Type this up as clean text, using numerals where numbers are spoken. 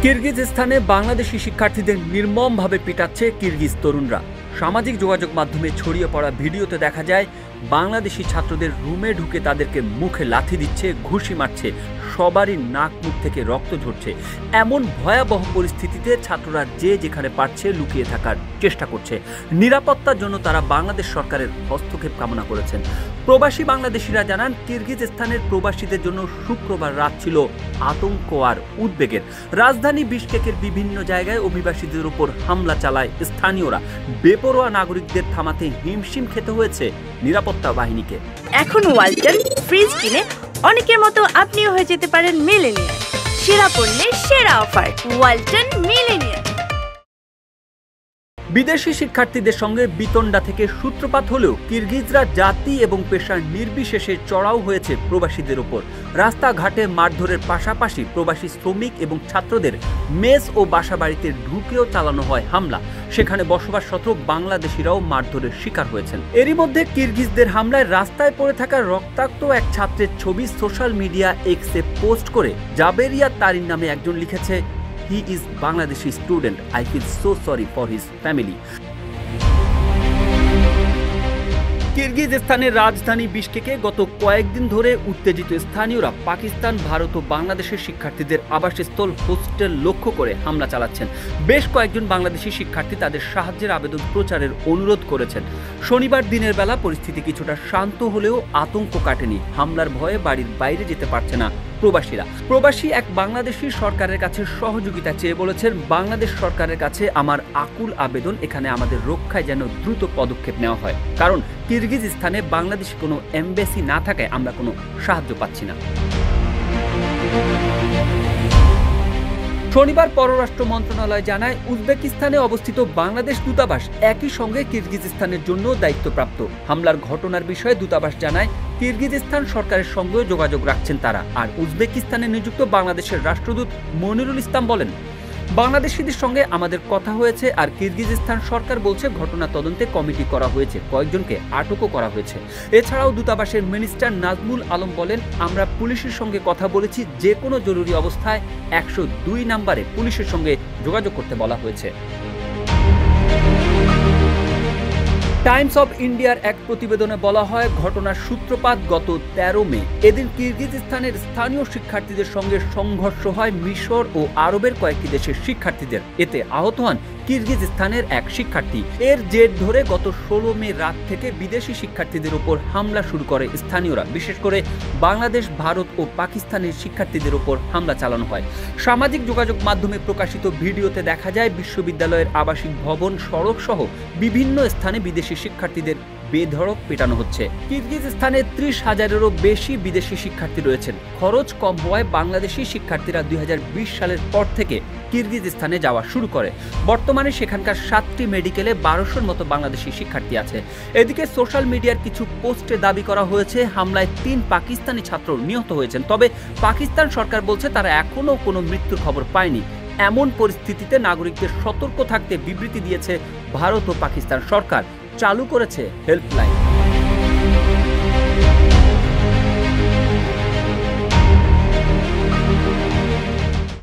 কিরগিজস্তানে বাংলাদেশি শিক্ষার্থীদের নির্মমভাবে পিটাচ্ছে কিরগিজ তরুণরা। সামাজিক যোগাযোগ মাধ্যমে ছড়িয়ে পড়া ভিডিওতে দেখা যায় বাংলাদেশি ছাত্রদের রুমে ঢুকে তাদেরকে মুখে লাথি দিচ্ছে, ঘুষি মারছে, সবারই নাক মুখ থেকে রক্ত ঝরছে। এমন ভয়াবহ পরিস্থিতিতে ছাত্ররা যে যেখানে পারছে লুকিয়ে থাকার চেষ্টা করছে। নিরাপত্তার জন্য তারা বাংলাদেশ সরকারের হস্তক্ষেপ কামনা করেছেন। প্রবাসী বাংলাদেশিরা জানান, কিরগিজস্তানের প্রবাসীদের জন্য শুক্রবার রাত ছিল আতঙ্ক আর উদ্বেগের। রাজধানী বিশকেকের বিভিন্ন জায়গায় অভিবাসীদের উপর হামলা চালায় স্থানীয়রা। বেপরোয়া নাগরিকদের থামাতে হিমশিম খেতে হয়েছে নিরাপত্তা বাহিনীকে। এখন ওয়ালটন ফ্রিজ কিনে অনেকের মতো আপনিও হয়ে যেতে পারেন মিলেনিয়ার। সেরা পণ্যের সেরা অফার, ওয়ালটন মিলেনিয়ার। বিদেশি শিক্ষার্থীদের সঙ্গে বিতণ্ডা থেকে সূত্রপাত হলেও কিরগিজরা জাতি এবং পেশার নির্বিশেষে চড়াও হয়েছে প্রবাসীদের ওপর। রাস্তাঘাটে মারধরের পাশাপাশি প্রবাসী শ্রমিক এবং ছাত্রদের মেস ও বাসাবাড়িতে ঢুকেও চালানো হয় হামলা। সেখানে বসবাসরত বাংলাদেশিরাও মারধরের শিকার হয়েছেন। এরই মধ্যে কিরগিজদের হামলায় রাস্তায় পড়ে থাকা রক্তাক্ত এক ছাত্রের ছবি সোশ্যাল মিডিয়া এক্সে পোস্ট করে জাবেরিয়া তারিন নামে একজন লিখেছে, He is Bangladeshi student. I feel so sorry for his family. কিরগিজস্তানের রাজধানী বিশকেকে গত কয়েকদিন ধরে উত্তেজিত স্থানীয়রা পাকিস্তান, ভারত ও বাংলাদেশের শিক্ষার্থীদের আবাসস্থল হোস্টেল লক্ষ্য করে হামলা চালাচ্ছেন। বেশ কয়েকজন বাংলাদেশি শিক্ষার্থী তাদের সাহায্যের আবেদন প্রচারের অনুরোধ করেছেন। শনিবার দিনের বেলা পরিস্থিতি কিছুটা শান্ত হলেও আতঙ্ক কাটেনি। হামলার ভয়ে বাড়ির বাইরে যেতে পারছে না প্রবাসীরা। প্রবাসী এক বাংলাদেশি সরকারের কাছে সহযোগিতা চেয়ে বলেছেন, বাংলাদেশ সরকারের কাছে আমার আকুল আবেদন, এখানে আমাদের রক্ষায় যেন দ্রুত পদক্ষেপ নেওয়া হয়, কারণ কিরগিজস্তানে বাংলাদেশি কোনো এমবেসি না থাকায় আমরা কোনো সাহায্য পাচ্ছি না। শনিবার পররাষ্ট্র মন্ত্রণালয় জানায়, উজবেকিস্তানে অবস্থিত বাংলাদেশ দূতাবাস একই সঙ্গে কিরগিজস্তানের জন্য দায়িত্বপ্রাপ্ত। হামলার ঘটনার বিষয়ে দূতাবাস জানায়, কিরগিজস্তান সরকারের সঙ্গে যোগাযোগ রাখছেন তারা। আর উজবেকিস্তানে নিযুক্ত বাংলাদেশের রাষ্ট্রদূত মনিরুল ইসলাম বলেন, বাংলাদেশিদের সঙ্গে আমাদের কথা হয়েছে আর কিরগিজস্তান সরকার বলছে ঘটনা তদন্তে কমিটি করা হয়েছে, কয়েকজনকে আটকও করা হয়েছে। এছাড়াও দূতাবাসের মিনিস্টার নাজমুল আলম বলেন, আমরা পুলিশের সঙ্গে কথা বলেছি, যে কোনো জরুরি অবস্থায় 102 নম্বরে পুলিশের সঙ্গে যোগাযোগ করতে বলা হয়েছে। টাইমস অব ইন্ডিয়ার এক প্রতিবেদনে বলা হয়, ঘটনার সূত্রপাত গত 13 মে। এদিন কিরগিজস্তানের স্থানীয় শিক্ষার্থীদের সঙ্গে সংঘর্ষ হয় মিশর ও আরবের কয়েকটি দেশের শিক্ষার্থীদের। এতে আহত হন কিরগিজস্তানের এক শিক্ষার্থী। এর জের ধরে গত 16 মে রাত থেকে বিদেশি শিক্ষার্থীদের উপর হামলা শুরু করে স্থানীয়রা। বিশেষ করে বাংলাদেশ, ভারত ও পাকিস্তানের শিক্ষার্থীদের উপর হামলা চালানো হয়। সামাজিক যোগাযোগ মাধ্যমে প্রকাশিত ভিডিওতে দেখা যায়, বিশ্ববিদ্যালয়ের আবাসিক ভবন, সড়ক সহ বিভিন্ন স্থানে বিদেশি শিক্ষার্থীদের বেধড়ক পেটানো হচ্ছে। কিরগিজস্তানে 30,000-এরও বেশি বিদেশি শিক্ষার্থী রয়েছেন। খরচ কম হওয়ায় বাংলাদেশি শিক্ষার্থীরা 2020 সালের পর থেকে কিরগিজস্তানে যাওয়া শুরু করে। বর্তমানে সেখানকার 7টি মেডিকেলে 1200-র মতো বাংলাদেশি শিক্ষার্থী আছে। এদিকে সোশ্যাল মিডিয়ার কিছু পোস্টে দাবি করা হয়েছে, হামলায় 3 পাকিস্তানি ছাত্র নিহত হয়েছেন। তবে পাকিস্তান সরকার বলছে তারা এখনও কোনো মৃত্যুর খবর পায়নি। এমন পরিস্থিতিতে নাগরিকদের সতর্ক থাকতে বিবৃতি দিয়েছে ভারত ও পাকিস্তান সরকার। চালু করেছে হেল্পলাইন।